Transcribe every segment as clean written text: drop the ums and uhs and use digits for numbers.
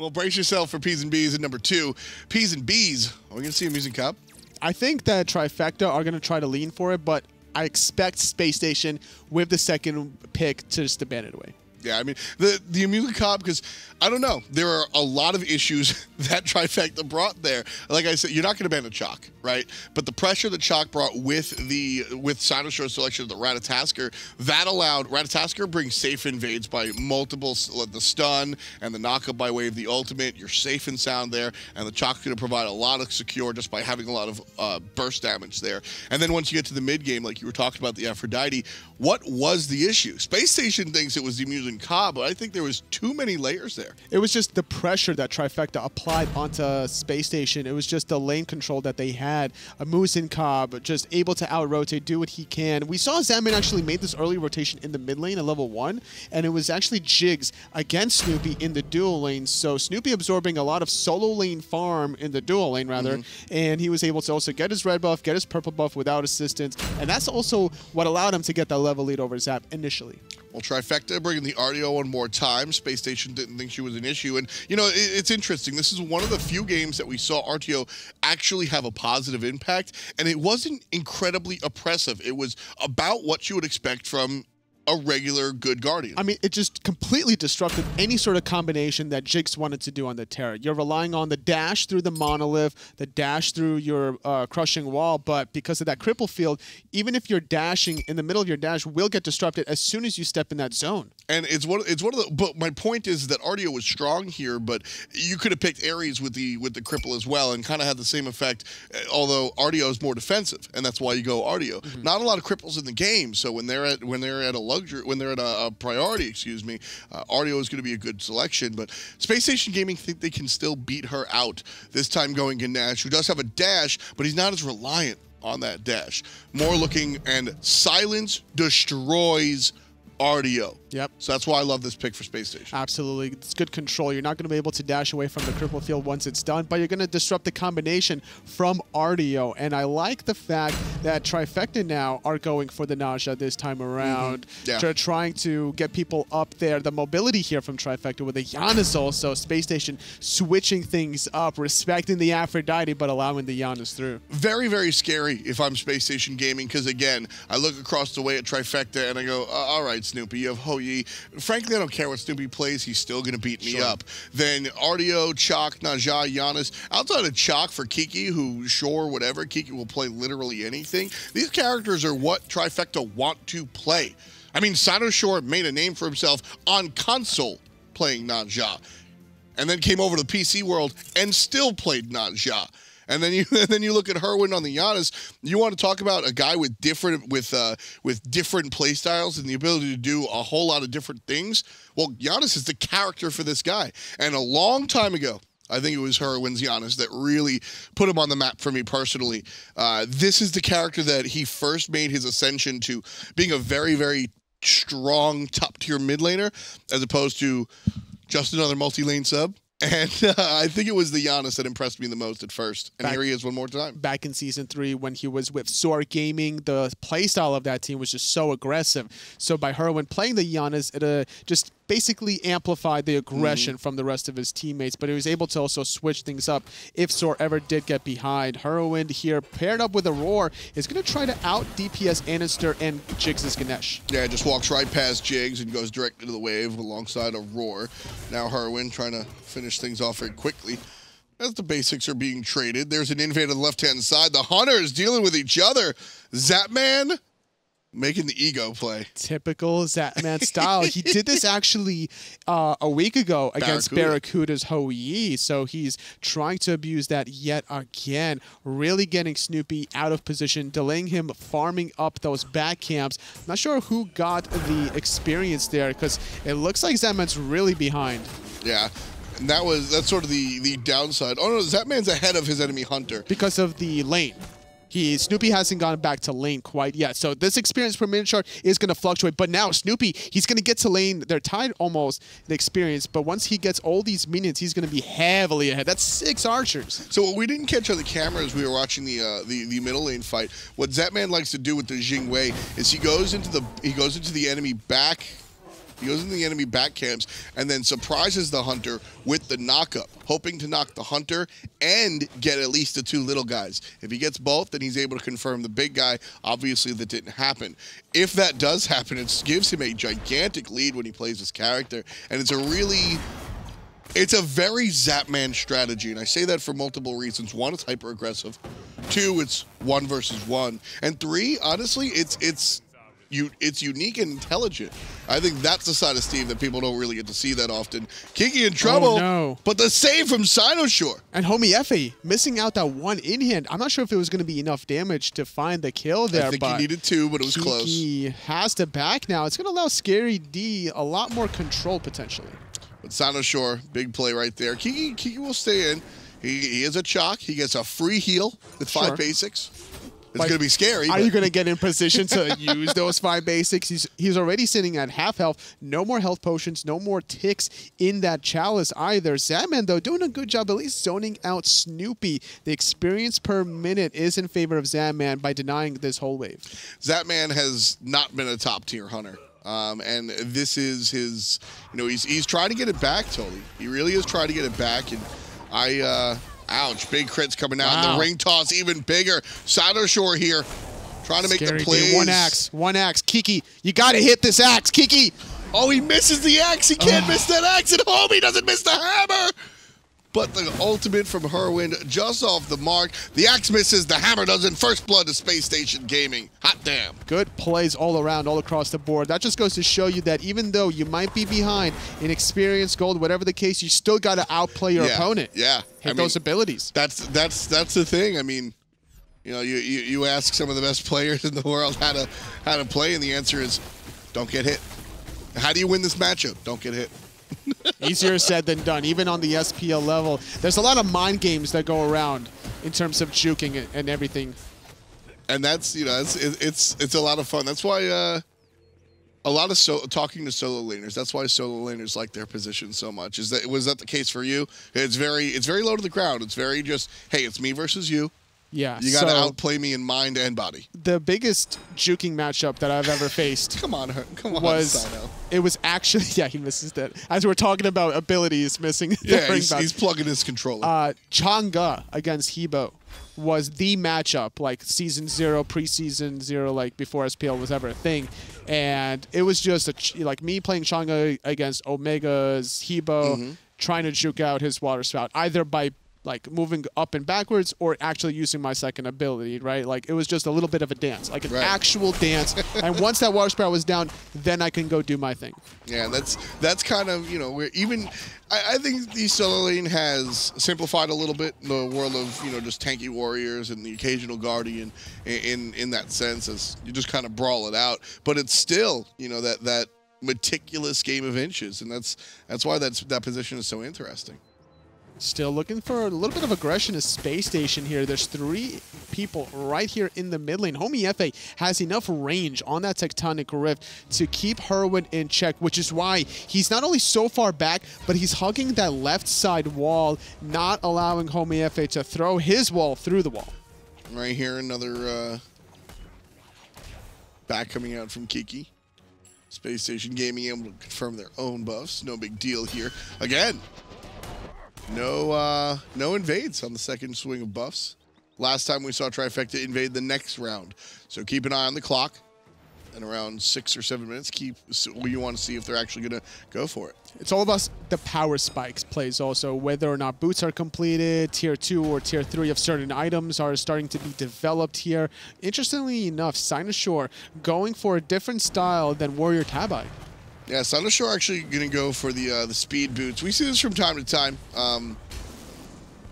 Well, brace yourself for P's and B's at number 2. P's and B's. Are we going to see him using Cup? I think that Trifecta are going to try to lean for it, but I expect Spacestation with the second pick to just abandon it away. Yeah, I mean, the Amulet Cobb, because, I don't know, there are a lot of issues that Trifecta brought there. Like I said, you're not going to ban a Chaac, right? But the pressure that Chaac brought with Cynosure's selection of the Ratatasker, that allowed Ratatasker brings safe invades by multiple, the stun and the knockup by way of the ultimate. You're safe and sound there, and the Chaac's going to provide a lot of secure just by having a lot of burst damage there. And then once you get to the mid game, like you were talking about the Aphrodite, what was the issue? Space Station thinks it was the Amulet Cobb, but I think there was too many layers there. It was just the pressure that Trifecta applied onto Space Station. It was just the lane control that they had. A Musin Cobb just able to out-rotate, do what he can. We saw Zapman actually made this early rotation in the mid lane at level 1, and it was actually Jigz against Snoopy in the dual lane. So Snoopy absorbing a lot of solo lane farm in the dual lane, rather, and he was able to also get his red buff, get his purple buff without assistance, and that's also what allowed him to get that level lead over Zap initially. Well, Trifecta bringing the Artio one more time. Space Station didn't think she was an issue. And, you know, it's interesting. This is one of the few games that we saw Artio actually have a positive impact. And it wasn't incredibly oppressive. It was about what you would expect from a regular good Guardian. I mean, it just completely disrupted any sort of combination that Jigz wanted to do on the Terra. You're relying on the dash through the monolith, the dash through your crushing wall, but because of that cripple field, even if you're dashing in the middle of your dash, will get disrupted as soon as you step in that zone. And it's one of the. But my point is that Artio was strong here, but you could have picked Ares with the cripple as well, and kind of had the same effect. Although Artio is more defensive, and that's why you go Artio. Not a lot of cripples in the game, so when they're at a priority, excuse me, Artio is going to be a good selection. But Space Station Gaming think they can still beat her out. This time going Ganesha, who does have a dash, but he's not as reliant on that dash. More looking, and silence destroys Artio. Yep. So that's why I love this pick for Space Station. Absolutely. It's good control. You're not going to be able to dash away from the cripple field once it's done, but you're going to disrupt the combination from Artio. And I like the fact that Trifecta now are going for the Nausea this time around. They're trying to get people up there. The mobility here from Trifecta with the Janus also. Space Station switching things up, respecting the Aphrodite, but allowing the Janus through. Very, very scary if I'm Space Station Gaming, because again, I look across the way at Trifecta and I go, all right, Snoopy, you have Houyi. Frankly, I don't care what Snoopy plays. He's still going to beat me up. Then Artio, Chaac, Naja, Janus. Outside of Chaac for Kiki, who, sure, whatever, Kiki will play literally anything. These characters are what Trifecta want to play. I mean, Cynosure made a name for himself on console playing Naja, and then came over to the PC world and still played Naja. And then you look at Hurriwind on the Janus. You want to talk about a guy with different play styles and the ability to do a whole lot of different things. Well, Janus is the character for this guy. And a long time ago, I think it was Hurriwind's Janus that really put him on the map for me personally. This is the character that he first made his ascension to being a very, very strong top-tier mid laner, as opposed to just another multi-lane sub. And I think it was the Janus that impressed me the most at first. And here he is one more time. Back in Season 3 when he was with Soar Gaming, the playstyle of that team was just so aggressive. So by Hurriwind playing the Janus, it just basically amplified the aggression from the rest of his teammates. But he was able to also switch things up if Soar ever did get behind. Hurriwind here, paired up with Aror, is going to try to out-DPS andinster and Jigz' Ganesh. Yeah, just walks right past Jigz and goes directly to the wave alongside Aror. Now Hurriwind trying to finish things off very quickly. As the basics are being traded, there's an invade on the left-hand side. The Hunters dealing with each other. Zapman making the ego play. Typical Zapman style. He did this actually a week ago against Barracuda's Houyi, so he's trying to abuse that yet again, really getting Snoopy out of position, delaying him farming up those back camps. Not sure who got the experience there, because it looks like Zapman's really behind. Yeah. And that's sort of the downside. Oh no, Zapman's ahead of his enemy Hunter. Because of the lane. Snoopy hasn't gone back to lane quite yet. So this experience per minute chart is going to fluctuate. But now Snoopy, he's going to get to lane. They're tied almost in experience. But once he gets all these minions, he's going to be heavily ahead. That's 6 archers. So what we didn't catch on the camera as we were watching the middle lane fight, what Zapman likes to do with the Jing Wei is he goes into the enemy back He goes into the enemy back camps and then surprises the hunter with the knockup, hoping to knock the hunter and get at least the 2 little guys. If he gets both, then he's able to confirm the big guy. Obviously, that didn't happen. If that does happen, it gives him a gigantic lead when he plays his character, and it's a very Zapman strategy, and I say that for multiple reasons. 1, it's hyper-aggressive. 2, it's 1 versus 1. And 3, honestly, it's unique and intelligent. I think that's the side of Steve that people don't really get to see that often. Kiki in trouble, but the save from Cynosure. And Homiefe missing out that 1 in-hand. I'm not sure if it was going to be enough damage to find the kill there. I think he needed 2, but it was close. Kiki has to back now. It's going to allow Scary D a lot more control potentially. But Cynosure, big play right there. Kiki will stay in. He is a Chaac. He gets a free heal with 5 basics. It's going to be scary. Are you going to get in position to use those 5 basics? He's already sitting at half health. No more health potions. No more ticks in that chalice either. Zapman, though, doing a good job at least zoning out Snoopy. The experience per minute is in favor of Zapman by denying this whole wave. Zapman has not been a top-tier hunter. And this is his, he's trying to get it back, totally. He really is trying to get it back. And ouch, big crits coming out. And the ring toss even bigger. Cynosure here trying to make the plays. One axe. Kiki, you got to hit this axe, Kiki. Oh, he misses the axe. He can't miss that axe. And Homie doesn't miss the hammer. But the ultimate from Hurriwind just off the mark. The axe misses, the hammer doesn't. First blood to Spacestation Gaming. Hot damn. Good plays all around, all across the board. That just goes to show you that even though you might be behind in experience, gold, whatever the case, you still got to outplay your opponent. Yeah. Hit those abilities. That's the thing. I mean, you ask some of the best players in the world how to play, and the answer is don't get hit. How do you win this matchup? Don't get hit. Easier said than done, even on the SPL level. There's a lot of mind games that go around in terms of juking and everything. And that's, it's a lot of fun. That's why a lot of talking to solo laners, that's why solo laners like their position so much. Was that the case for you? It's very low to the ground. It's very just, hey, it's me versus you. Yeah, you got to outplay me in mind and body. The biggest juking matchup that I've ever faced come on, Sino. It was actually, he misses that. As we're talking about abilities missing. Yeah, he's plugging his controller. Chang'e against Hebo was the matchup, like Season 0, Preseason 0, like before SPL was ever a thing. And it was just like me playing Chang'e against Omega's Hebo, trying to juke out his water spout, either by like moving up and backwards or actually using my second ability, right? Like it was just a little bit of a dance, like an actual dance. And once that water spout was down, then I can go do my thing. Yeah, that's kind of, where even I think the solo lane has simplified a little bit the world of, just tanky warriors and the occasional guardian in that sense, as you just kind of brawl it out. But it's still, that meticulous game of inches, and that's why that position is so interesting. Still looking for a little bit of aggression as Space Station here. There's 3 people right here in the mid lane. Homiefe has enough range on that Tectonic Rift to keep Hurriwind in check, which is why he's not only so far back, but he's hugging that left side wall, not allowing Homiefe to throw his wall through the wall. Right here, another back coming out from Kiki. Space Station Gaming able to confirm their own buffs. No big deal here. Again. No invades on the second swing of buffs. Last time we saw Trifecta invade the next round. So keep an eye on the clock. In around 6 or 7 minutes, you want to see if they're actually going to go for it. It's all about the power spikes plays also, whether or not boots are completed, tier 2 or tier 3 of certain items are starting to be developed here. Interestingly enough, Cynosure going for a different style than Warrior Tabai. Yeah, Cynosure actually going to go for the speed boots. We see this from time to time.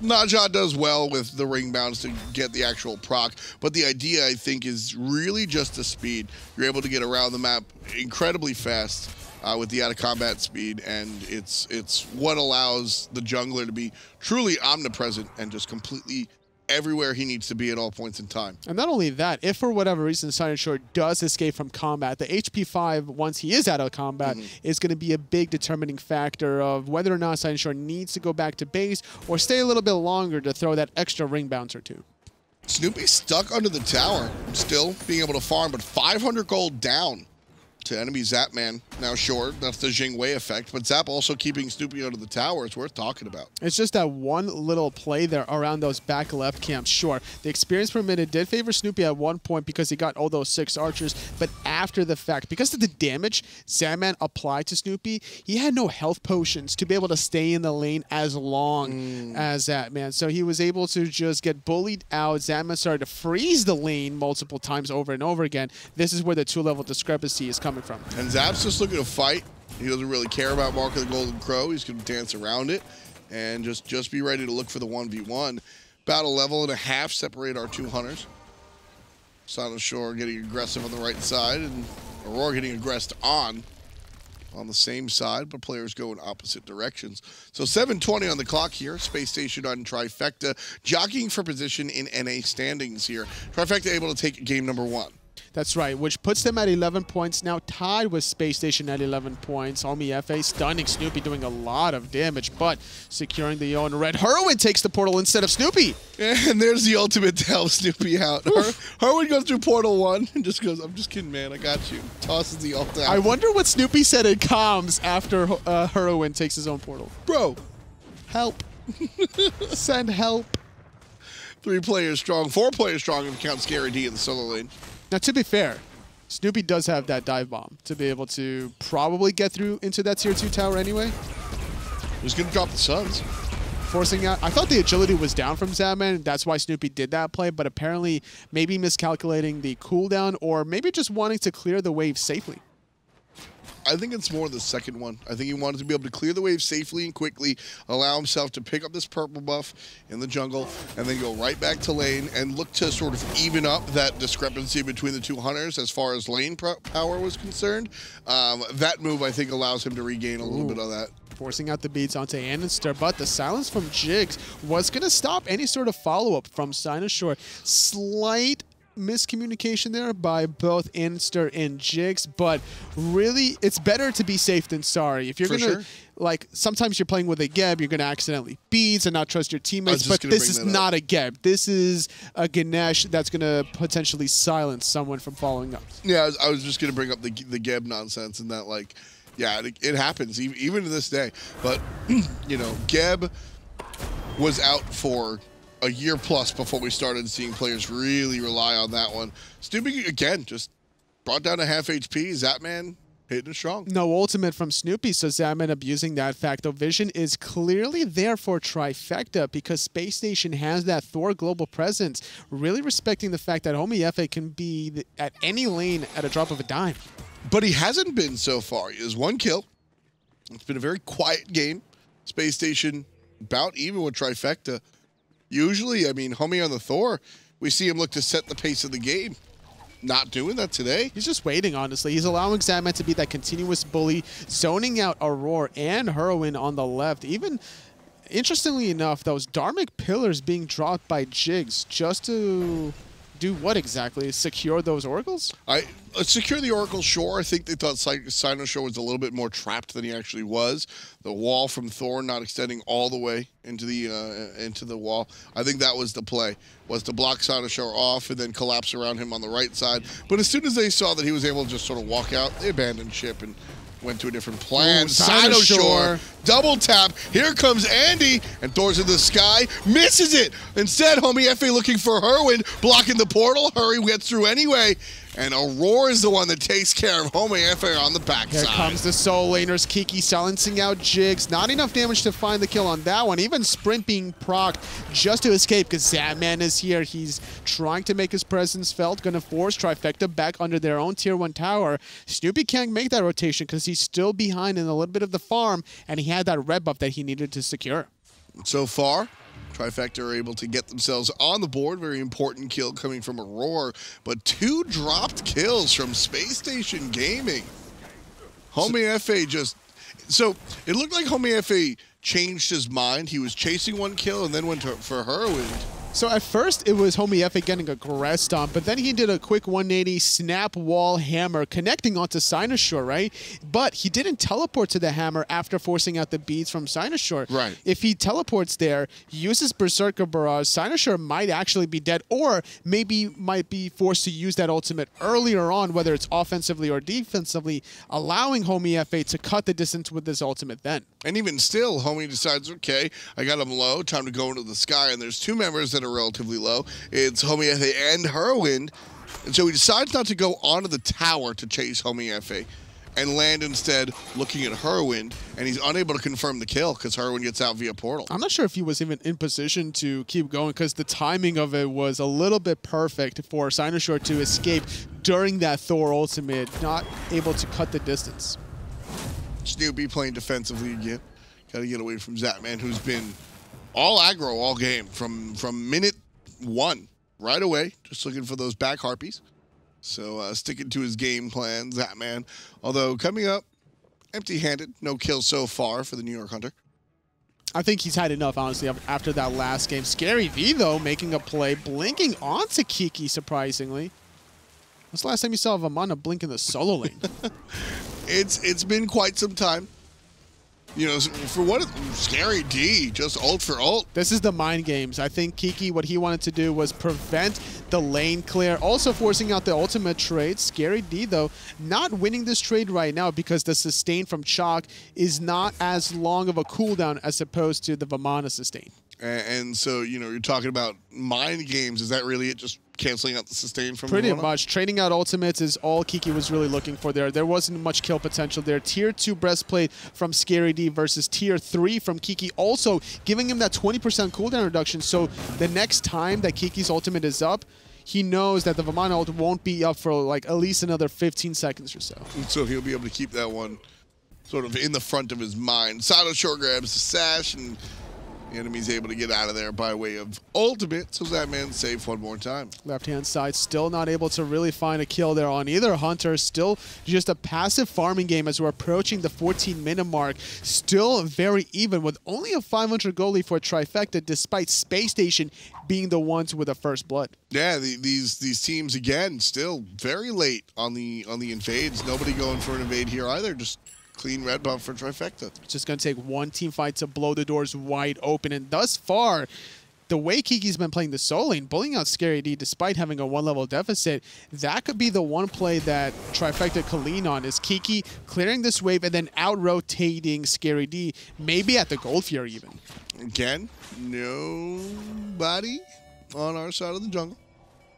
Naja does well with the ring bounds to get the actual proc, but the idea, I think, is really just the speed. You're able to get around the map incredibly fast with the out-of-combat speed, and it's what allows the jungler to be truly omnipresent and just completely everywhere he needs to be at all points in time. And not only that, if for whatever reason Cynosure does escape from combat, the HP 5, once he is out of combat, is going to be a big determining factor of whether or not Cynosure needs to go back to base or stay a little bit longer to throw that extra ring bounce or 2. Snoopy stuck under the tower, still being able to farm, but 500 gold down. to enemy Zapman. Now, sure, that's the Jing Wei effect, but Zap also keeping Snoopy out of the tower. It's worth talking about. It's just that one little play there around those back left camps. Sure, the experience per minute did favor Snoopy at one point because he got all those 6 archers, but after the fact, because of the damage Zapman applied to Snoopy, he had no health potions to be able to stay in the lane as long as Zapman. So he was able to just get bullied out. Zapman started to freeze the lane multiple times over and over again. This is where the 2-level discrepancy is coming from. And Zap's just looking to fight. He doesn't really care about Mark of the Golden Crow. He's going to dance around it and just be ready to look for the 1v1. About a level and a half separate our 2 hunters. Cynosure getting aggressive on the right side, and Aror getting aggressed on the same side, but players go in opposite directions. So 7:20 on the clock here. Spacestation on Trifecta, jockeying for position in NA standings here. Trifecta able to take game number 1. That's right, which puts them at 11 points, now tied with Spacestation at 11 points. Homiefe stunning Snoopy, doing a lot of damage, but securing the own red. Hurriwind takes the portal instead of Snoopy. And there's the ultimate to help Snoopy out. Hurriwind goes through portal 1 and just goes, I'm just kidding, man, I got you. Tosses the ult out. I wonder what Snoopy said in comms after Hurriwind takes his own portal. Bro, help. Send help. 3 players strong, 4 players strong if you count Scary D in the solo lane. Now, to be fair, Snoopy does have that dive bomb to be able to probably get through into that tier 2 tower anyway. He's going to drop the Suns. Forcing out. I thought the agility was down from Zapman. That's why Snoopy did that play, but apparently maybe miscalculating the cooldown or maybe just wanting to clear the wave safely. I think it's more the second one. I think he wanted to be able to clear the wave safely and quickly, allow himself to pick up this purple buff in the jungle, and then go right back to lane and look to sort of even up that discrepancy between the 2 hunters as far as lane power was concerned. That move, I think, allows him to regain a little bit of that. Forcing out the beats onto andinster, but the silence from Jigz was going to stop any sort of follow-up from Cynosure. Slight miscommunication there by both andinster and Jigz, but really it's better to be safe than sorry. If you're gonna like, sometimes you're playing with a Geb, you're gonna accidentally beads and not trust your teammates, but this is not a Geb. This is a Ganesha that's gonna potentially silence someone from following up. Yeah, I was just gonna bring up the Geb nonsense and that, like, yeah, it happens even to this day. But you know, Geb was out for a year plus before we started seeing players really rely on that one. Snoopy, again, just brought down to half HP. Zapman hitting strong. No ultimate from Snoopy, so Zapman abusing that fact. Though vision is clearly there for Trifecta because Spacestation has that Thor global presence, really respecting the fact that Homiefe can be at any lane at a drop of a dime. But he hasn't been so far. He has 1 kill. It's been a very quiet game. Spacestation about even with Trifecta. Usually, I mean, Homie on the Thor, we see him look to set the pace of the game. Not doing that today. He's just waiting, honestly. He's allowing Zapman to be that continuous bully, zoning out Aror and Hurriwind on the left. Even, interestingly enough, those Dharmic pillars being dropped by Jigz just to do what exactly? Secure those oracles? Secure the oracle, sure. I think they thought Cynosure was a little bit more trapped than he actually was. The wall from Thor not extending all the way into the wall. I think that was the play, was to block Cynosure off and then collapse around him on the right side. But as soon as they saw that he was able to just sort of walk out, they abandoned ship and went to a different plan. Cynosure, double tap. Here comes Andy, and Thor's in the sky, misses it. Instead, Homiefe looking for Hurriwind, blocking the portal. Hurry gets through anyway. And Aror is the one that takes care of Homiefe on the backside. Here comes the soul laners. Kiki silencing out Jigz. Not enough damage to find the kill on that one. Even Sprint being procced just to escape because Zapman is here. He's trying to make his presence felt. Going to force Trifecta back under their own tier 1 tower. Snoopy can't make that rotation because he's still behind in a little bit of the farm, and he had that red buff that he needed to secure. So far, Trifecta are able to get themselves on the board. Very important kill coming from Aror, but 2 dropped kills from Spacestation Gaming. Homiefe just... So, it looked like Homiefe changed his mind. He was chasing 1 kill and then went for Hurriwind. So at first, it was Homiefe getting aggressed on, but then he did a quick 180 snap wall hammer connecting onto Cynosure, right? But he didn't teleport to the hammer after forcing out the beads from Cynosure. Right. If he teleports there, uses Berserker Barrage, Cynosure might actually be dead, or maybe might be forced to use that ultimate earlier on, whether it's offensively or defensively, allowing Homiefe to cut the distance with this ultimate then. And even still, Homie decides, okay, I got him low, time to go into the sky, and there's two members that are relatively low. It's Homiefe and Hurriwind, and so he decides not to go onto the tower to chase Homiefe and land instead looking at Hurriwind, and he's unable to confirm the kill because Hurriwind gets out via portal. I'm not sure if he was even in position to keep going because the timing of it was a little bit perfect for Cynosure to escape during that Thor ultimate, not able to cut the distance. Snoopy playing defensively again. Got to get away from Zapman, who's been all aggro all game from minute 1 right away, just looking for those back harpies. So sticking to his game plan, Zapman. Although coming up empty-handed, no kills so far for the New York Hunter. I think he's had enough, honestly, after that last game. Scary V, though, making a play, blinking onto Kiki, surprisingly. When's the last time you saw Vamana blink in the solo lane? It's been quite some time. You know, for what Scary D, just ult for ult. This is the mind games. I think Kiki, what he wanted to do was prevent the lane clear, also forcing out the ultimate trade. Scary D, though, not winning this trade right now because the sustain from Chaac is not as long of a cooldown as opposed to the Vamana sustain. And so, you know, you're talking about mind games. Is that really it? Just canceling out the sustain from Pretty Vamana? much. Trading out ultimates is all Kiki was really looking for there. There wasn't much kill potential there. Tier 2 breastplate from Scary D versus Tier 3 from Kiki, also giving him that 20% cooldown reduction. So the next time that Kiki's ultimate is up, he knows that the Vamana ult won't be up for like at least another 15 seconds or so. And so he'll be able to keep that one sort of in the front of his mind. Cynosure grabs the sash, and the enemy's able to get out of there by way of ultimate, so that man safe one more time. Left-hand side, still not able to really find a kill there on either hunter. Still just a passive farming game as we're approaching the 14-minute mark. Still very even with only a 500 goalie for Trifecta, despite Spacestation being the ones with the first blood. Yeah, these teams, again, still very late on the invades. Nobody going for an invade here either, just clean red buff for Trifecta. It's just going to take one team fight to blow the doors wide open. And thus far, the way Kiki's been playing the solo lane, bullying out Scary D despite having a 1-level deficit, that could be the one play that Trifecta could lean on, is Kiki clearing this wave and then out-rotating Scary D, maybe at the Gold Fury even. Again, nobody on our side of the jungle.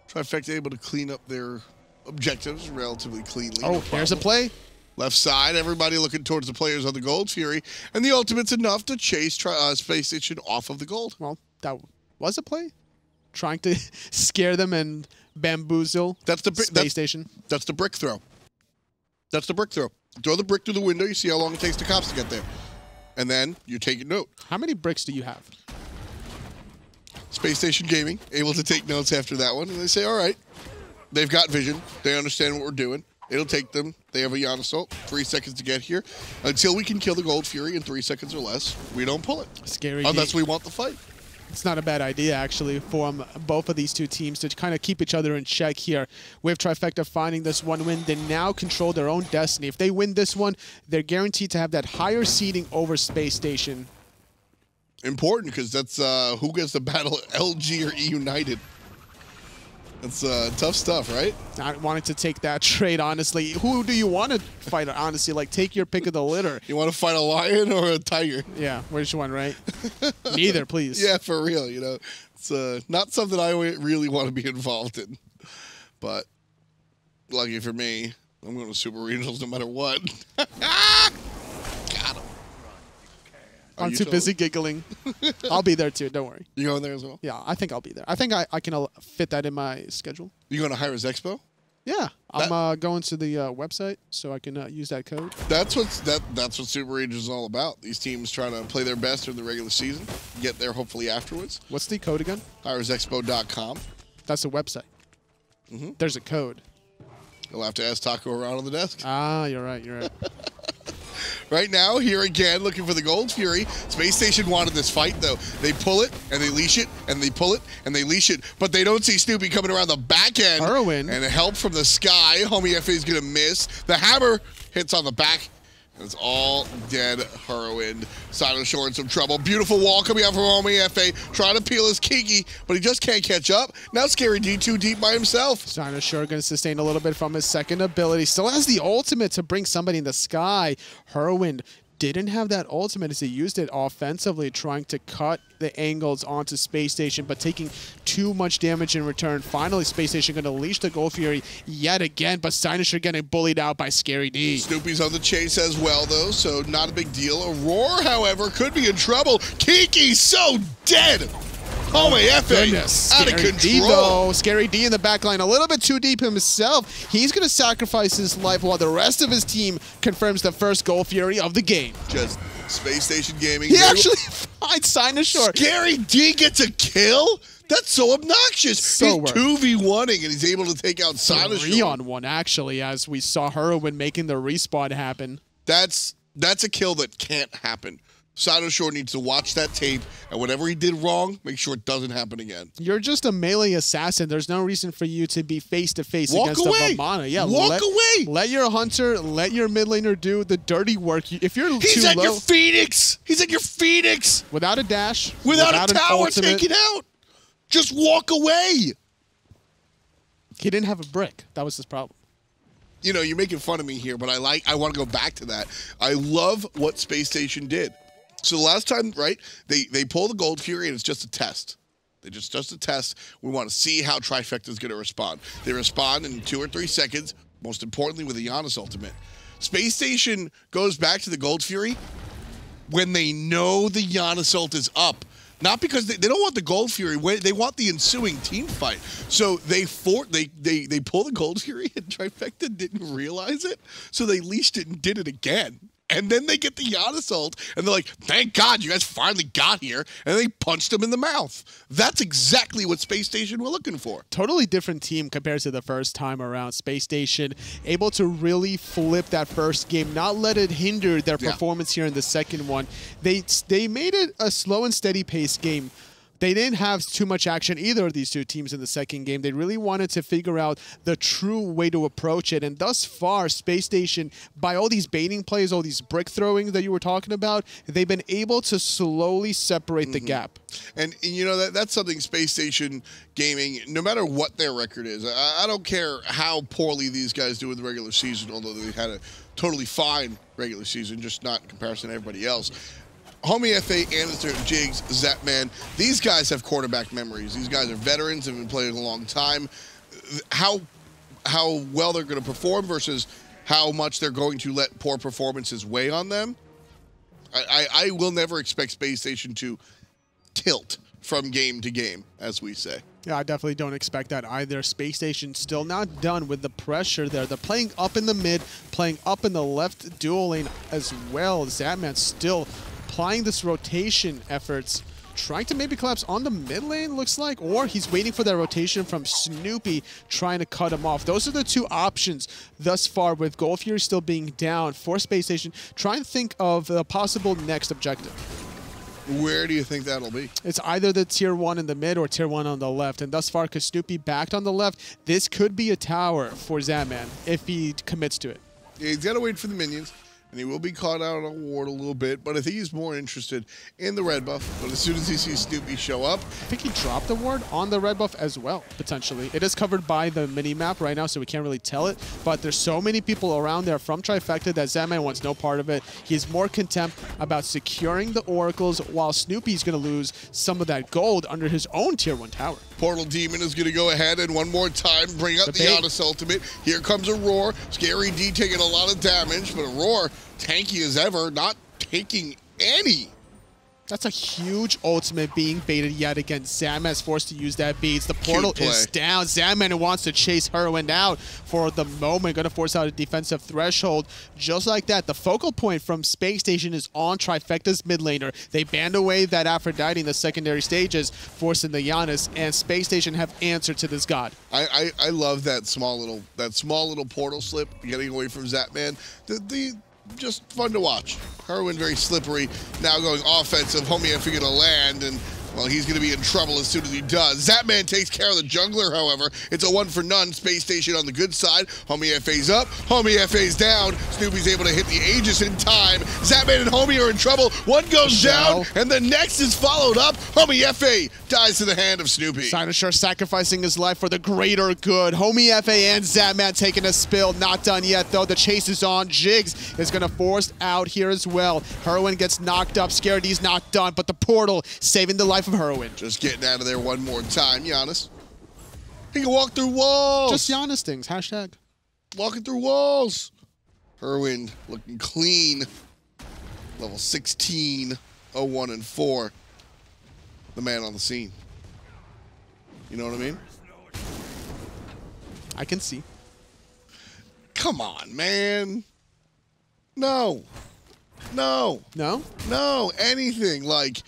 Trifecta able to clean up their objectives relatively cleanly. Oh, there's a play. Left side, everybody looking towards the players on the Gold Fury, and the ultimate's enough to chase Spacestation off of the gold. Well, that was a play. Trying to scare them and bamboozle Spacestation. That's the brick throw. That's the brick throw. Throw the brick through the window, you see how long it takes the cops to get there. And then you take a note. How many bricks do you have? Spacestation Gaming, able to take notes after that one, and they say, all right, they've got vision. They understand what we're doing. It'll take them, they have a Janus ult, 3 seconds to get here. Until we can kill the Gold Fury in 3 seconds or less, we don't pull it. Scary. Unless we want the fight. It's not a bad idea, actually, for both of these two teams to kind of keep each other in check here. With Trifecta finding this one win, they now control their own destiny. If they win this one, they're guaranteed to have that higher seeding over Spacestation. Important, because that's who gets the battle, LG or E United. That's tough stuff, right? Not wanting to take that trade, honestly. Who do you want to fight, honestly? Like, take your pick of the litter. You want to fight a lion or a tiger? Yeah, which one, right? Neither, please. Yeah, for real, you know. It's not something I really want to be involved in. But lucky for me, I'm going to Super Regionals no matter what. Got him. I'm too busy giggling. I'll be there too, don't worry. You going there as well? Yeah, I think I'll be there. I think I can fit that in my schedule. You going to hi-rez Expo? Yeah, I'm going to the website so I can use that code. That's what Super Regionals is all about. These teams trying to play their best during the regular season, get there hopefully afterwards. What's the code again? hi-rezexpo.com. That's a website. There's a code. You'll have to ask Taco around on the desk. Ah, you're right, you're right. right now, here again, looking for the Gold Fury. Space Station wanted this fight, though. They pull it, and they leash it, and they pull it, and they leash it, but they don't see Snoopy coming around the back end. Hurriwind. And a help from the sky. Homiefe is going to miss. The hammer hits on the back. It's all dead Hurriwind. Cynosure in some trouble. Beautiful wall coming out from Homiefe, trying to peel his Kiki, but he just can't catch up. Now Scary D too deep by himself. Cynosure going to sustain a little bit from his second ability. Still has the ultimate to bring somebody in the sky. Hurriwind didn't have that ultimate as he used it offensively, trying to cut the angles onto Space Station, but taking too much damage in return. Finally, Space Station going to leash the Gold Fury yet again, but Cynosure getting bullied out by Scary D. Snoopy's on the chase as well, though, so not a big deal. Aror, however, could be in trouble. Kiki so dead. Homiefe out of control. D, though. Scary D in the back line, a little bit too deep himself. He's going to sacrifice his life while the rest of his team confirms the first Gold Fury of the game. Just Space Station Gaming. He actually finds Cynosure. Scary D gets a kill? That's so obnoxious. So he's 2v1ing, and he's able to take out Cynosure. 3-on-1, actually, as we saw Hurriwind making the respawn happen. That's a kill that can't happen. Cynosure needs to watch that tape, and whatever he did wrong, make sure it doesn't happen again. You're just a melee assassin. There's no reason for you to be face-to-face against a Vamana. Yeah, walk away. Let your hunter, let your mid laner do the dirty work. If you're He's too at low, your Phoenix. He's at your Phoenix. Without a dash. Without a tower, ultimate, take it out. Just walk away. He didn't have a brick. That was his problem. You know, you're making fun of me here, but I want to go back to that. I love what Space Station did. So the last time, right, they pull the Gold Fury, and it's just a test. They just a test. We want to see how Trifecta is going to respond. They respond in 2 or 3 seconds, most importantly with the Janus ultimate. Space Station goes back to the Gold Fury when they know the Janus ult is up. Not because they don't want the Gold Fury, they want the ensuing team fight. So they pull the Gold Fury, and Trifecta didn't realize it, so they leashed it and did it again. And then they get the Janus ult, and they're like, thank God you guys finally got here, and they punched him in the mouth. That's exactly what Space Station were looking for. Totally different team compared to the first time around. Space Station able to really flip that first game, not let it hinder their performance here in the second one. They made it a slow and steady pace game. They didn't have too much action, either of these two teams, in the second game. They really wanted to figure out the true way to approach it. And thus far, Space Station, by all these baiting plays, all these brick throwing that you were talking about, they've been able to slowly separate the gap. And you know, that's something Space Station Gaming, no matter what their record is, I don't care how poorly these guys do in the regular season, although they had a totally fine regular season, just not in comparison to everybody else. Homiefe, andinster, Jigz, Zapman, these guys have quarterback memories. These guys are veterans, have been playing a long time. How well they're going to perform versus how much they're going to let poor performances weigh on them. I will never expect Space Station to tilt from game to game, as we say. Yeah, I definitely don't expect that either. Space Station still not done with the pressure there. They're playing up in the mid, playing up in the left dual lane as well. Zapman still applying this rotation efforts, trying to maybe collapse on the mid lane, looks like, or he's waiting for that rotation from Snoopy, trying to cut him off. Those are the two options thus far, with Gold Fury still being down for Space Station. Trying to think of the possible next objective. Where do you think that'll be? It's either the tier 1 in the mid or tier 1 on the left. And thus far, because Snoopy backed on the left, this could be a tower for Zapman if he commits to it. Yeah, he's got to wait for the minions. And he will be caught out on a ward a little bit, but I think he's more interested in the red buff. But as soon as he sees Snoopy show up... I think he dropped the ward on the red buff as well, potentially. It is covered by the mini-map right now, so we can't really tell it. But there's so many people around there from Trifecta that Zapman wants no part of it. He's more content about securing the oracles, while Snoopy's going to lose some of that gold under his own tier 1 tower. Portal Demon is going to go ahead and one more time bring up the Janus ultimate. Here comes Aror. Scary D taking a lot of damage, but Aror, tanky as ever, not taking any. That's a huge ultimate being baited yet again. Zapman's forced to use that beads. The portal is down. Zapman wants to chase Hurriwind out for the moment. Going to force out a defensive threshold. Just like that, the focal point from Space Station is on Trifecta's mid laner. They banned away that Aphrodite in the secondary stages, forcing the Janus, and Space Station have answered to this god. I love that small little portal slip getting away from Zapman. just fun to watch. Hurriwind very slippery. Now going offensive. Homiefe going to land, and well, he's going to be in trouble as soon as he does. Zapman takes care of the jungler, however. It's a 1-for-none. Spacestation on the good side. Homiefe's up. Homiefe's down. Snoopy's able to hit the Aegis in time. Zapman and Homie are in trouble. One goes down, and the next is followed up. Homiefe dies to the hand of Snoopy. Cynosure sacrificing his life for the greater good. Homiefe and Zapman taking a spill. Not done yet, though. The chase is on. Jigz is going to force out here as well. Hurriwind gets knocked up. Scaredy's not done, but the portal saving the life of Hurriwind. Just getting out of there one more time. Janus. He can walk through walls. Just Janus things. Hashtag. Walking through walls. Hurriwind looking clean. Level 16, 0-1 and 4. The man on the scene. You know what I mean? I can see. Come on, man. No. No. No? No. Anything. Like,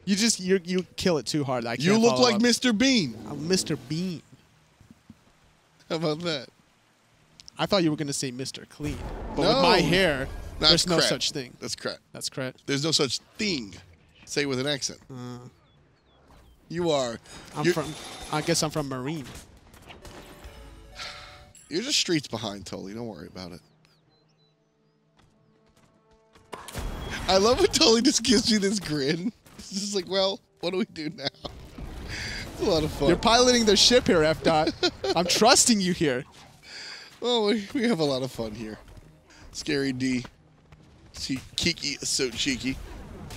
You kill it too hard. I can't you look follow like up. Mr. Bean. I'm Mr. Bean. How about that? I thought you were going to say Mr. Clean. But No. with my hair, there's no correct. such thing. That's correct. That's correct. There's no such thing. Say it with an accent. You are. I guess I'm from Marine. You're just streets behind, Tully. Don't worry about it. I love when Tully just gives you this grin. It's just like, well, what do we do now? It's a lot of fun. You're piloting the ship here, F. Dot. I'm trusting you here. Well, we have a lot of fun here. Scary D. See, KikiSoCheeky.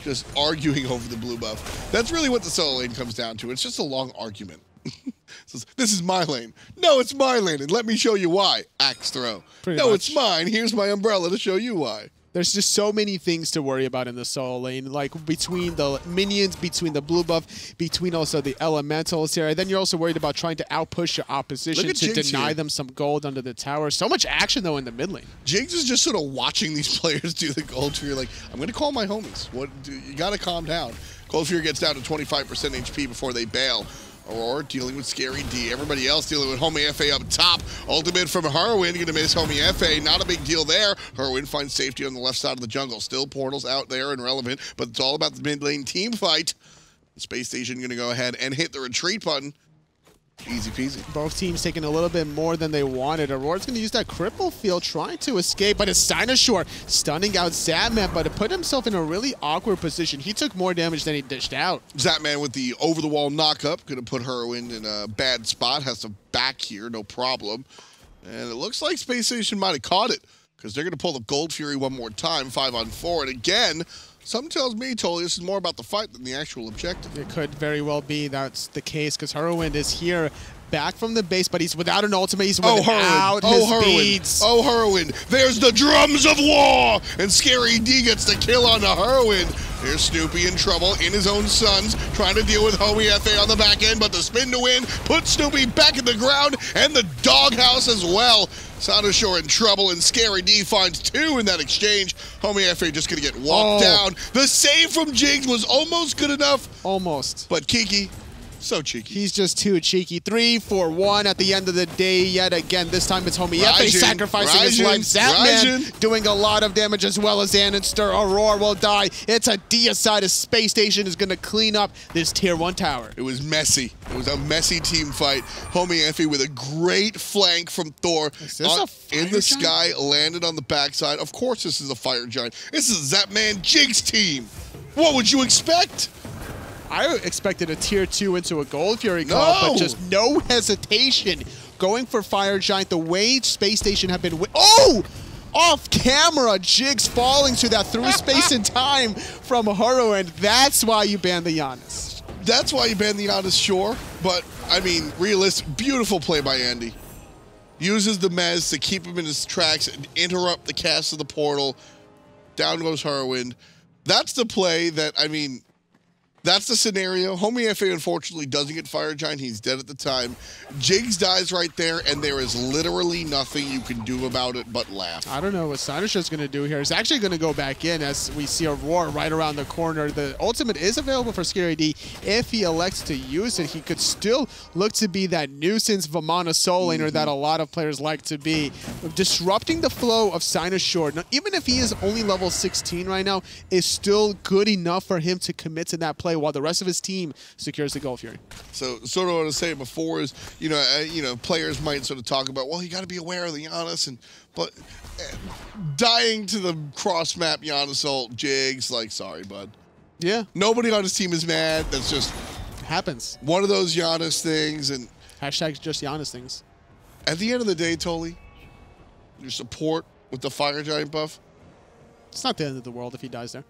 Just arguing over the blue buff. That's really what the solo lane comes down to. It's just a long argument. This is my lane. No, it's my lane, and let me show you why. Axe throw. Pretty No, much. it's mine. Here's my umbrella to show you why. There's just so many things to worry about in the solo lane, like between the minions, between the blue buff, between also the elementals here. And then you're also worried about trying to outpush your opposition Look at to Jigz deny here. them some gold under the tower. So much action, though, in the mid lane. Jigz is just sort of watching these players do the gold fear. Like, I'm going to call my homies. You got to calm down. Gold fear gets down to 25% HP before they bail. Aror dealing with Scary D. Everybody else dealing with Homiefe up top. Ultimate from Hurriwind. Going to miss Homiefe. Not a big deal there. Hurriwind finds safety on the left side of the jungle. Still portals out there and relevant, but it's all about the mid lane team fight. Spacestation going to go ahead and hit the retreat button. Easy peasy. Both teams taking a little bit more than they wanted. Auror's going to use that cripple field, trying to escape, but it's Cynosure stunning out Zapman, but it put himself in a really awkward position. He took more damage than he dished out. Zapman with the over-the-wall knock-up. Going to put Hurriwind in a bad spot. Has to back here, no problem. And it looks like Spacestation might have caught it, because they're going to pull the Gold Fury one more time, 5-on-4. And again, something tells me, Tully, this is more about the fight than the actual objective. It could very well be that's the case, because Hurriwind is here back from the base, but he's without an ultimate. He's without his beads. Oh, Hurriwind. There's the drums of war. And Scary D gets the kill on the Hurriwind. Here's Snoopy in trouble in his own sons, trying to deal with Homiefe on the back end, but the spin to win puts Snoopy back in the ground and the doghouse as well. Cynosure in trouble, and Scary D finds 2 in that exchange. Homiefe just going to get walked down. The save from Jigz was almost good enough. Almost. But Kiki, so cheeky. He's just too cheeky. 3 for 1 at the end of the day yet again. This time it's Homiefe Raijin, sacrificing his life. Zapman doing a lot of damage as well as andinster. Aror will die. It's a deicide. A space station is going to clean up this tier 1 tower. It was messy. It was a messy team fight. Homiefe with a great flank from Thor. Is this a fire in the giant? sky, landed on the backside. Of course this is a fire giant. This is Zapman Jigz team. What would you expect? I expected a tier 2 into a Gold Fury call, but just no hesitation. Going for Fire Giant, the way Space Station have been... Off camera, Jigz falling to that through space and time from Hurriwind. That's why you banned the Janus. That's why you banned the Janus, sure. But, I mean, realistic, beautiful play by Andy. Uses the Mez to keep him in his tracks and interrupt the cast of the portal. Down goes Hurriwind. That's the play that, I mean... That's the scenario. Homiefe, unfortunately, doesn't get Fire Giant. He's dead at the time. Jigz dies right there, and there is literally nothing you can do about it but laugh. I don't know what Cynosure is going to do here. He's actually going to go back in as we see Aror right around the corner. The ultimate is available for Scary D. If he elects to use it, he could still look to be that nuisance Vamana soul laner that a lot of players like to be. Disrupting the flow of Cynosure, now, even if he is only level 16 right now, is still good enough for him to commit to that play while the rest of his team secures the goal Fury. So sort of what I was saying before is, players might sort of talk about, well, you got to be aware of the Janus, but dying to the cross map Janus ult, Jigz, like, sorry, bud. Yeah. Nobody on his team is mad. That's just happens. One of those Janus things, and hashtag just Janus things. At the end of the day, Toli, your support with the Fire Giant buff, it's not the end of the world if he dies there.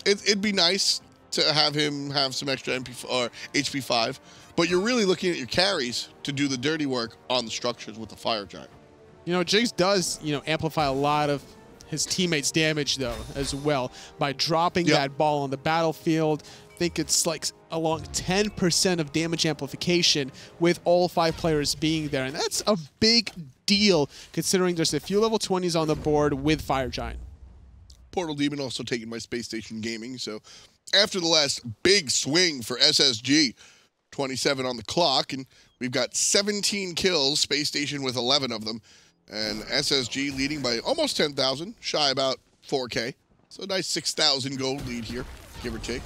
It'd be nice to have him have some extra MP or HP 5, but you're really looking at your carries to do the dirty work on the structures with the Fire Giant. Jigz does, amplify a lot of his teammates' damage, though, as well, by dropping that ball on the battlefield. I think it's like along 10% of damage amplification with all 5 players being there, and that's a big deal considering there's a few level 20s on the board with Fire Giant. Portal Demon also taken by Spacestation Gaming, so after the last big swing for SSG, 27 on the clock, and we've got 17 kills, Space Station with 11 of them, and SSG leading by almost 10,000, shy about 4K. So a nice 6,000 gold lead here, give or take.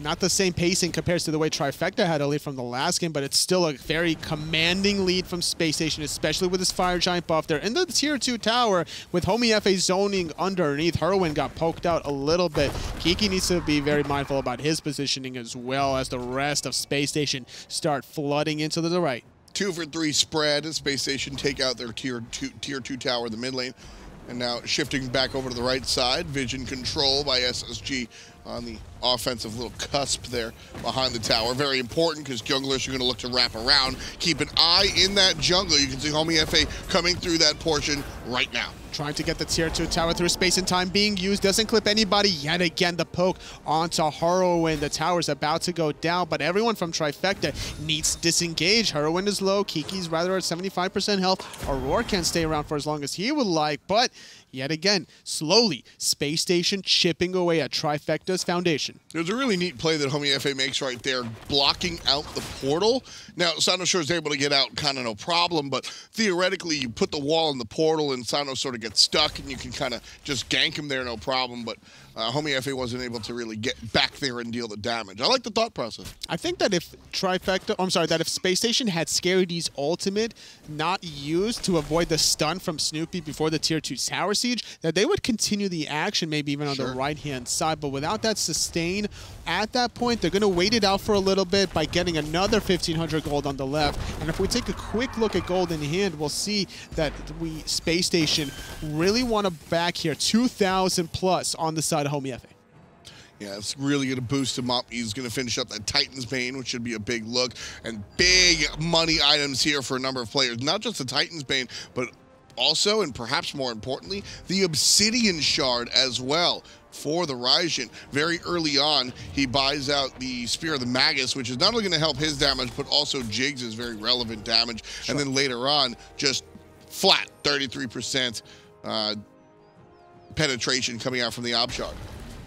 Not the same pacing compared to the way Trifecta had a lead from the last game, but it's still a very commanding lead from Space Station, especially with his Fire Giant buff. They're in the tier 2 tower with Homiefe zoning underneath. Hurriwind got poked out a little bit. Kiki needs to be very mindful about his positioning as well as the rest of Space Station start flooding into the right. 2 for 3 spread as Space Station take out their tier 2 tower in the mid lane. And now shifting back over to the right side, vision control by SSG on the offensive little cusp there behind the tower. Very important because junglers are going to look to wrap around. Keep an eye in that jungle. You can see Homiefe coming through that portion right now. Trying to get the tier 2 tower through space and time being used. Doesn't clip anybody. Yet again, the poke onto Hurriwind. The tower's about to go down, but everyone from Trifecta needs to disengage. Hurriwind is low. Kiki's rather at 75% health. Aror can't stay around for as long as he would like, but yet again, slowly, Space Station chipping away at Trifecta's foundation. There's a really neat play that Homiefe makes right there, blocking out the portal. Now, Cynosure is able to get out kind of no problem, but theoretically, you put the wall in the portal and Cynosure sort of gets stuck, and you can kind of just gank him there, no problem, but Homiefe wasn't able to really get back there and deal the damage. I like the thought process. I think that if that if Space Station had Scary D's ultimate not used to avoid the stun from Snoopy before the tier 2 tower siege, that they would continue the action maybe even on the right-hand side, but without that sustain, at that point, they're going to wait it out for a little bit by getting another 1,500 gold on the left, and if we take a quick look at gold in hand, we'll see that Space Station really want to back here 2,000 plus on the side of Homiefe. Yeah, it's really going to boost him up. He's going to finish up that Titan's Bane, which should be a big look, and big money items here for a number of players. Not just the Titan's Bane, but also, and perhaps more importantly, the Obsidian Shard as well for the Raijin. Very early on, he buys out the Spear of the Magus, which is not only going to help his damage, but also Jigz is very relevant damage. Sure. And then later on, just flat 33% penetration coming out from the Ob Shard.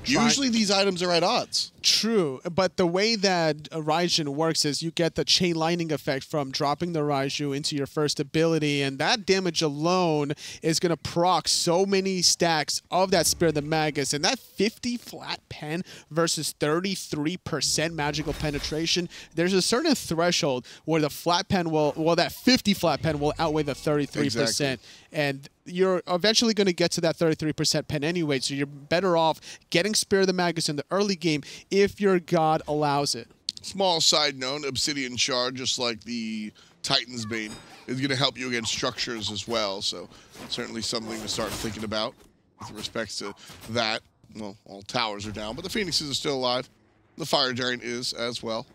Usually these items are at odds. True, but the way that Raijin works is you get the chain lightning effect from dropping the Raiju into your first ability, and that damage alone is going to proc so many stacks of that Spear of the Magus, and that 50 flat pen versus 33% magical penetration, there's a certain threshold where the flat pen will, well, that 50 flat pen will outweigh the 33%, exactly. And you're eventually going to get to that 33% pen anyway, so you're better off getting Spear of the Magus in the early game if your god allows it. Small side note, Obsidian Shard, just like the Titan's Bane, is going to help you against structures as well, so certainly something to start thinking about with respect to that. Well, all towers are down, but the Phoenixes are still alive. The Fire Giant is as well.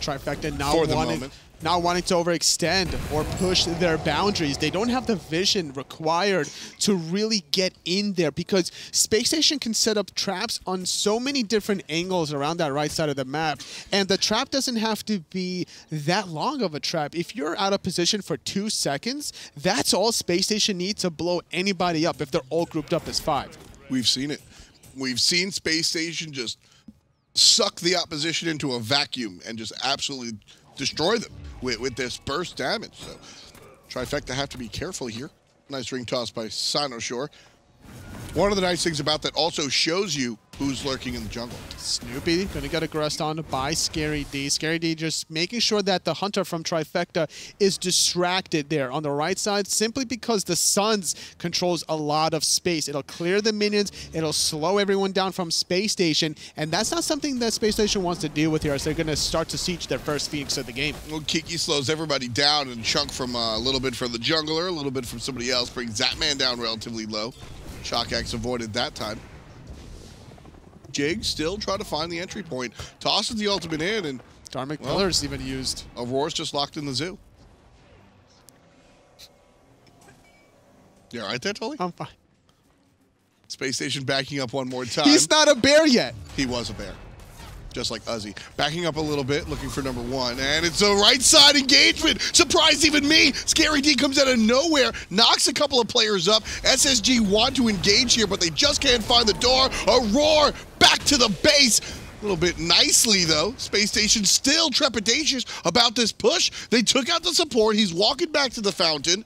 Trifecta not wanting to overextend or push their boundaries. They don't have the vision required to really get in there because Spacestation can set up traps on so many different angles around that right side of the map. And the trap doesn't have to be that long of a trap. If you're out of position for 2 seconds, that's all Spacestation needs to blow anybody up if they're all grouped up as 5. We've seen it. We've seen Spacestation just suck the opposition into a vacuum and just absolutely destroy them with this burst damage. So Trifecta have to be careful here. Nice ring toss by Cynosure. One of the nice things about that also shows you who's lurking in the jungle. Snoopy gonna get aggressed on by Scary D. Scary D just making sure that the hunter from Trifecta is distracted there on the right side simply because the Suns controls a lot of space. It'll clear the minions, it'll slow everyone down from Space Station, and that's not something that Space Station wants to deal with here as they're gonna start to siege their first Phoenix of the game. Well, Kiki slows everybody down and chunk from a little bit from the jungler, a little bit from somebody else, brings Zapman down relatively low. Chaac avoided that time. Jigz still trying to find the entry point. Tosses the ultimate in, and Dharmic Pillars even used. Aror's just locked in the zoo. You all right there, Tully? I'm fine. Space Station backing up one more time. He's not a bear yet. He was a bear. Just like Uzi. Backing up a little bit, looking for number 1. And it's a right side engagement. Surprised even me. Scary D comes out of nowhere, knocks a couple of players up. SSG want to engage here, but they just can't find the door. Aror back to the base. A little bit nicely, though. Space Station still trepidatious about this push. They took out the support. He's walking back to the fountain.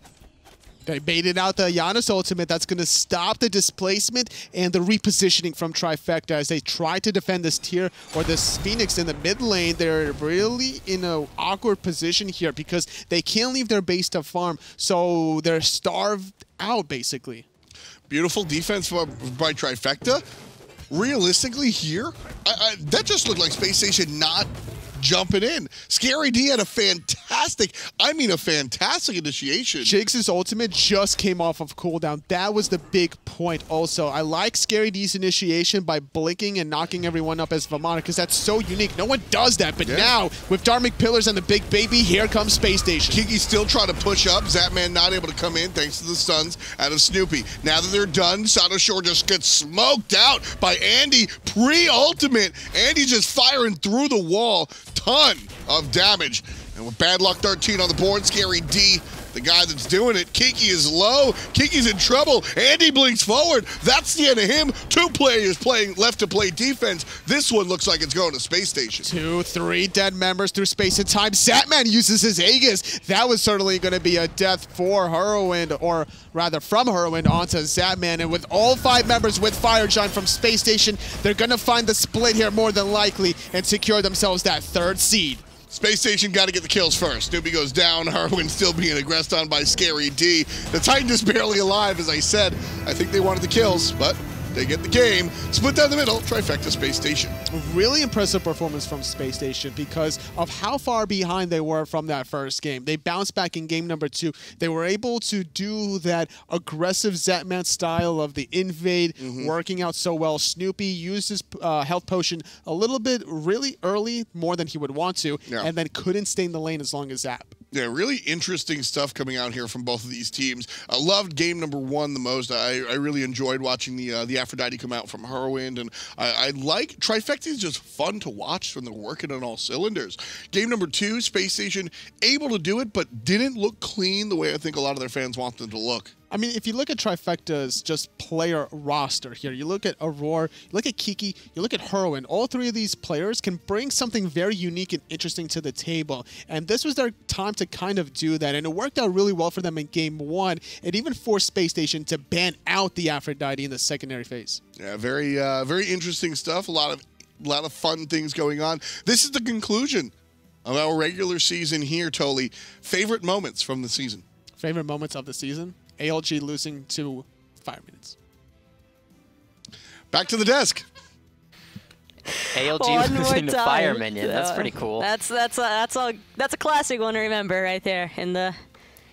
They baited out the Janus ultimate. That's going to stop the displacement and the repositioning from Trifecta as they try to defend this tier or this Phoenix in the mid lane. They're really in an awkward position here because they can't leave their base to farm, so they're starved out, basically. Beautiful defense by Trifecta. Realistically here, that just looked like Space Station not jumping in. Scary D had a fantastic initiation. Jigz' ultimate just came off of cooldown. That was the big point also. I like Scary D's initiation by blinking and knocking everyone up as Vamana because that's so unique. No one does that, but now with Dharmic Pillars and the big baby, here comes Space Station. Kiki still trying to push up. Zapman not able to come in thanks to the stuns out of Snoopy. Now that they're done, Cynosure just gets smoked out by Andy pre-ultimate. Andy just firing through the wall. Ton of damage. And with Bad Luck 13 on the board, Scary D, the guy that's doing it. Kiki is low. Kiki's in trouble. Andy blinks forward. That's the end of him. 2 players playing left to play defense. This one looks like it's going to Space Station. 2, 3 dead members through space and time. Zapman uses his Aegis. That was certainly going to be a death for Hurriwind, or rather from Hurriwind onto Zapman. And with all 5 members with Fire Giant from Space Station, they're going to find the split here more than likely and secure themselves that 3rd seed. Space Station got to get the kills first. Snoopy goes down. Hurriwind still being aggressed on by Scary D. The Titan is barely alive, as I said. I think they wanted the kills, but they get the game. Split down the middle. Trifecta Space Station. Really impressive performance from Space Station because of how far behind they were from that first game. They bounced back in game number 2. They were able to do that aggressive Zapman style of the invade, working out so well. Snoopy used his health potion a little bit really early, more than he would want to, and then couldn't stay in the lane as long as Zap. Yeah, really interesting stuff coming out here from both of these teams. I loved game number 1 the most. I really enjoyed watching the Aphrodite come out from Hurriwind, and I like Trifecta is just fun to watch when they're working on all cylinders. Game number 2, Space Station able to do it, but didn't look clean the way I think a lot of their fans want them to look. I mean, if you look at Trifecta's just player roster here, you look at Aror, you look at Kiki, you look at Hurriwind, all 3 of these players can bring something very unique and interesting to the table. And this was their time to kind of do that. And it worked out really well for them in game 1. It even forced Space Station to ban out the Aphrodite in the secondary phase. Yeah, very interesting stuff. A lot of fun things going on. This is the conclusion of our regular season here, Toli. Favorite moments from the season? Favorite moments of the season? ALG losing to Fire Minions. Back to the desk. ALG losing to Fire Minion. That's pretty cool. That's a classic one to remember right there in the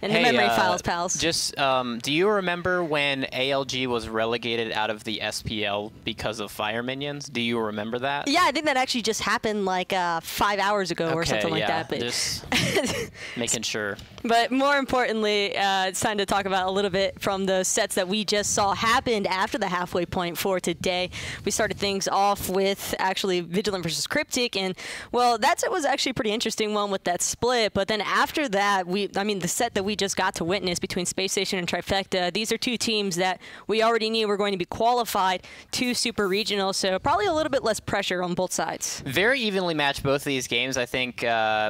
in the memory files, pals. Just, do you remember when ALG was relegated out of the SPL because of fire minions? Do you remember that? Yeah, I think that actually just happened like 5 hours ago or something like that. But just making sure. But more importantly, it's time to talk about a little bit from the sets that we just saw happened after the halfway point for today. We started things off with actually Vigilant versus Cryptic, and well, that set was actually a pretty interesting one with that split. But then after that, the set that we just got to witness between Spacestation and Trifecta, these are two teams that we already knew were going to be qualified to Super Regionals, so probably a little bit less pressure on both sides. Very evenly matched, both of these games. I think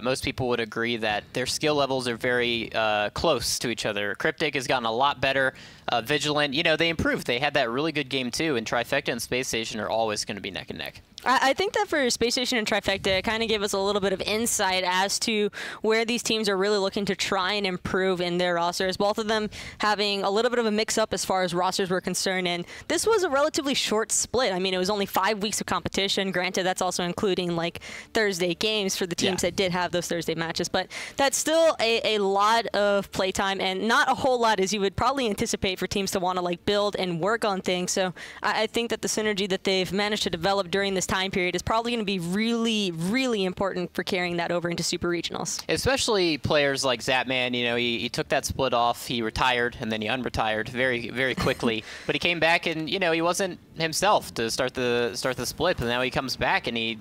most people would agree that their skill levels are very close to each other. Cryptic has gotten a lot better. Vigilant, you know, they improved. They had that really good game too, and Trifecta and Spacestation are always going to be neck and neck. I think that for Spacestation and Trifecta, it kind of gave us a little bit of insight as to where these teams are really looking to try and improve in their rosters. Both of them having a little bit of a mix-up as far as rosters were concerned, and this was a relatively short split. I mean, it was only 5 weeks of competition. Granted, that's also including like Thursday games for the teams that did have those Thursday matches, but that's still a lot of playtime and not a whole lot as you would probably anticipate for teams to want to like build and work on things. So I think that the synergy that they've managed to develop during this time period is probably going to be really, really important for carrying that over into Super Regionals. Especially players like Zapman, you know, he took that split off, he retired, and then he unretired very, very quickly. But he came back and, you know, he wasn't himself to start the split, but now he comes back and he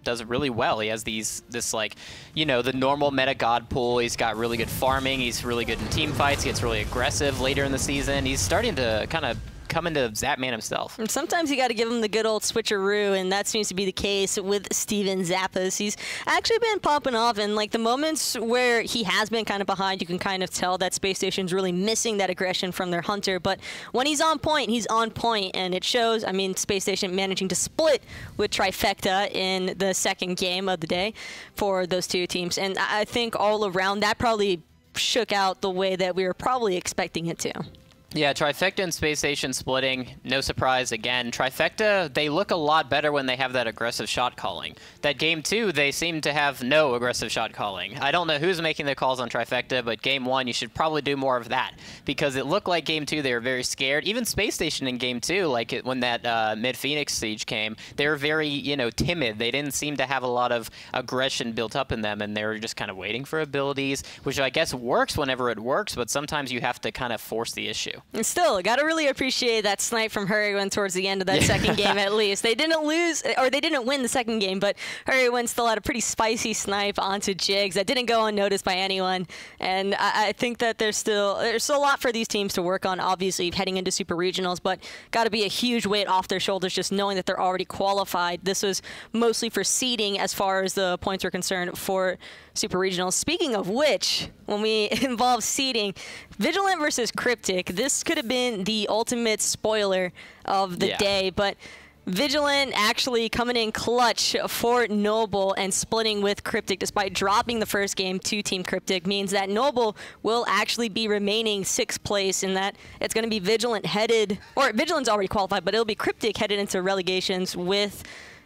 does it really well. He has this like, you know, the normal meta god pool. He's got really good farming. He's really good in team fights. He gets really aggressive later in the season. He's starting to kind of come into Zapman himself. And sometimes you got to give him the good old switcheroo, and that seems to be the case with Steven Zappas. He's actually been popping off, and like the moments where he has been kind of behind, you can kind of tell that Space Station's really missing that aggression from their hunter. But when he's on point, and it shows. I mean, Space Station managing to split with Trifecta in the second game of the day for those two teams, and I think all around that probably shook out the way that we were probably expecting it to. Yeah, Trifecta and Space Station splitting, no surprise again. Trifecta, they look a lot better when they have that aggressive shot calling. That game 2, they seem to have no aggressive shot calling. I don't know who's making the calls on Trifecta, but game 1, you should probably do more of that. Because it looked like game 2, they were very scared. Even Space Station in game 2, like when that mid-Phoenix siege came, they were very, you know, timid. They didn't seem to have a lot of aggression built up in them, and they were just kind of waiting for abilities, which I guess works whenever it works, but sometimes you have to kind of force the issue. And still, got to really appreciate that snipe from Hurriwind towards the end of that second game at least. They didn't lose, or they didn't win the second game, but Hurriwind still had a pretty spicy snipe onto Jigz that didn't go unnoticed by anyone. And I think that there's still a lot for these teams to work on, obviously, heading into Super Regionals, but got to be a huge weight off their shoulders just knowing that they're already qualified. This was mostly for seeding as far as the points are concerned for Super Regionals. Speaking of which, when we involve seeding, Vigilant versus Cryptic, this could have been the ultimate spoiler of the day, but Vigilant actually coming in clutch for Noble and splitting with Cryptic despite dropping the first game to Team Cryptic means that Noble will actually be remaining 6th place, and that it's going to be Vigilant headed, or Vigilant's already qualified, but it'll be Cryptic headed into relegations with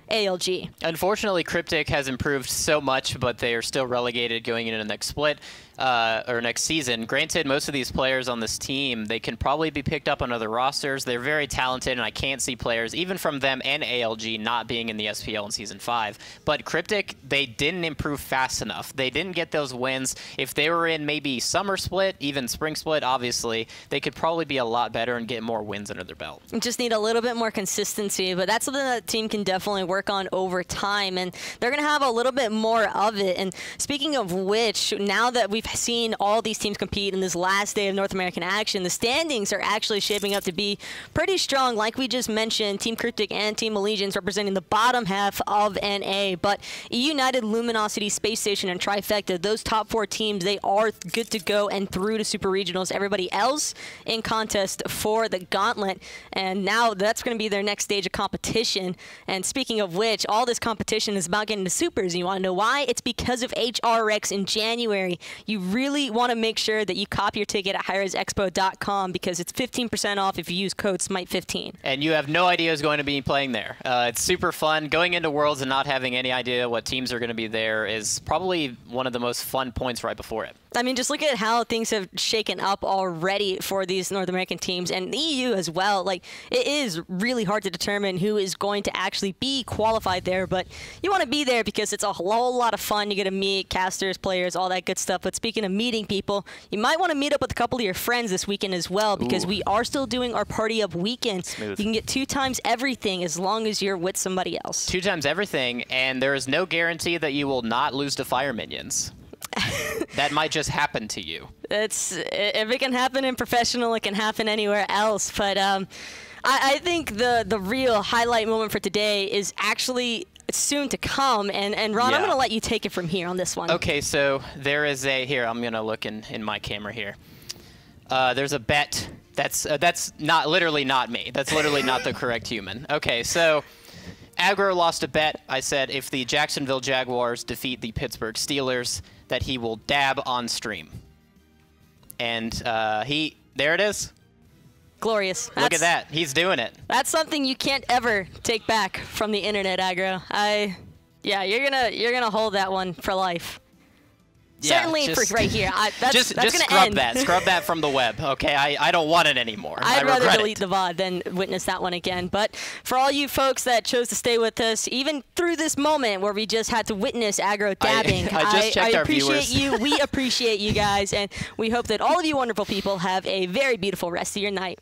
ALG. Unfortunately, Cryptic has improved so much, but they are still relegated going into the next split. Or next season. Granted, most of these players on this team, they can probably be picked up on other rosters. They're very talented, and I can't see players, even from them and ALG, not being in the SPL in Season 5. But Cryptic, they didn't improve fast enough. They didn't get those wins. If they were in maybe Summer Split, even Spring Split, obviously, they could probably be a lot better and get more wins under their belt. Just need a little bit more consistency, but that's something that the team can definitely work on over time, and they're going to have a little bit more of it. And speaking of which, now that we've seen all these teams compete in this last day of North American action, the standings are actually shaping up to be pretty strong. Like we just mentioned, Team Cryptic and Team Allegiance representing the bottom half of NA, but United, Luminosity, Space Station, and Trifecta, those top 4 teams, they are good to go and through to Super Regionals. Everybody else in contest for the Gauntlet, and now that's going to be their next stage of competition. And speaking of which, all this competition is about getting to Supers. And you want to know why? It's because of HRX in January. you really want to make sure that you copy your ticket at hi-rezexpo.com because it's 15% off if you use code SMITE15. And you have no idea who's going to be playing there. It's super fun. Going into Worlds and not having any idea what teams are going to be there is probably one of the most fun points right before it. I mean, just look at how things have shaken up already for these North American teams and the EU as well. Like, it is really hard to determine who is going to actually be qualified there, but you want to be there because it's a whole lot of fun. You get to meet casters, players, all that good stuff. But speaking of meeting people, you might want to meet up with a couple of your friends this weekend as well because we are still doing our Party Up weekend. Smooth. You can get 2 times everything as long as you're with somebody else. 2 times everything, and there is no guarantee that you will not lose to fire minions. That might just happen to you. If it can happen in professional, it can happen anywhere else. But I think the real highlight moment for today is actually soon to come. And Ron, I'm going to let you take it from here on this one. Okay, so there is here, I'm going to look in my camera here. There's a bet. That's not literally not me. That's literally not the correct human. Okay, so Aggro lost a bet. I said if the Jacksonville Jaguars defeat the Pittsburgh Steelers, that he will dab on stream. And there it is. Glorious. Look at that. He's doing it. That's something you can't ever take back from the internet, Aggro. Yeah, you're gonna hold that one for life. Yeah, certainly for right here. Just scrub that. Scrub that from the web. Okay, I don't want it anymore. I'd rather delete the VOD than witness that one again. But for all you folks that chose to stay with us, even through this moment where we just had to witness Aggro dabbing, I appreciate you. We appreciate you guys, and we hope that all of you wonderful people have a very beautiful rest of your night.